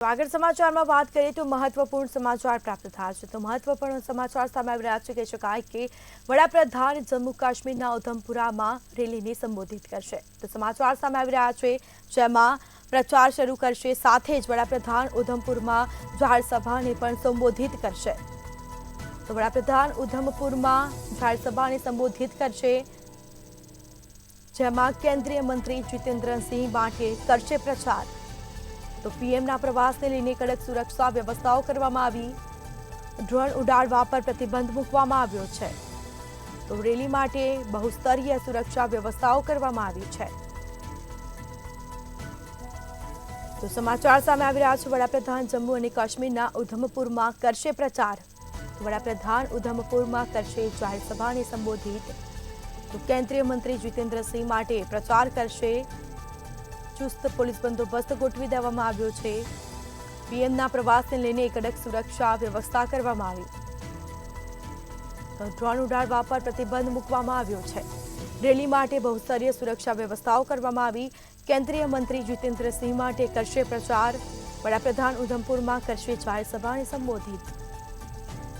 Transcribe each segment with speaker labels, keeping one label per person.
Speaker 1: આગળ સમાચારમાં વાત કરીએ તો મહત્વપૂર્ણ સમાચાર પ્રાપ્ત થયા છે તો મહત્વપૂર્ણ સમાચાર સામે આવી રહ્યા છે કહી શકાય કે વડાપ્રધાન જમ્મુ કાશ્મીરના ઉધમપુરામાં રેલીને સંબોધિત કરશે તો સમાચાર સામે આવી રહ્યા છે જેમાં પ્રચાર શરૂ કરશે સાથે જ વડાપ્રધાન ઉધમપુરમાં જાહેર સભાને પણ સંબોધિત કરશે તો વડાપ્રધાન ઉધમપુરમાં જાહેર સભાને સંબોધિત કરશે જેમાં કેન્દ્રીય મંત્રી જીતેન્દ્રસિંહ માટે કરશે પ્રચાર તો પીએમના પ્રવાસને લઈને કડક સુરક્ષા વ્યવસ્થાઓ કરવામાં આવી ડ્રોન ઉડાડવા પર પ્રતિબંધ મૂકવામાં આવ્યો છે તો રેલી માટે બહુસ્તરીય સુરક્ષા વ્યવસ્થાઓ કરવામાં આવી છે તો સમાચાર સામે આવી રહ્યા છે વડાપ્રધાન જમ્મુ અને કાશ્મીરના ઉધમપુરમાં કરશે પ્રચાર વડાપ્રધાન ઉધમપુરમાં કરશે જાહેર સભાને સંબોધિત તો કેન્દ્રીય મંત્રી જીતેન્દ્રસિંહ માટે પ્રચાર કરશે ચુસ્ત પોલીસ બંદોબસ્ત ગોઠવી દેવામાં આવ્યો છે પીએમના પ્રવાસને લઈને કડક સુરક્ષા વ્યવસ્થા કરવામાં આવી તો ડ્રોન ઉડાડવા પર પ્રતિબંધ મૂકવામાં આવ્યો છે રેલી માટે બહુસ્તરીય સુરક્ષા વ્યવસ્થાઓ કરવામાં આવી કેન્દ્રીય મંત્રી જીતેન્દ્રસિંહ માટે કરશે પ્રચાર વડાપ્રધાન ઉધમપુરમાં કરશે જાહેર સભાને સંબોધિત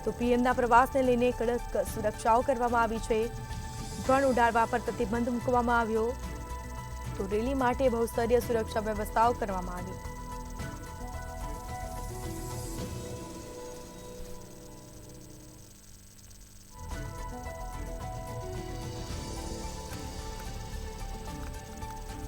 Speaker 1: તો પીએમના પ્રવાસને લઈને કડક સુરક્ષાઓ કરવામાં આવી છે ડ્રોન ઉડાડવા પર પ્રતિબંધ મૂકવામાં આવ્યો તો રેલી માટે બહુસ્તરીય સુરક્ષા વ્યવસ્થાઓ કરવામાં આવી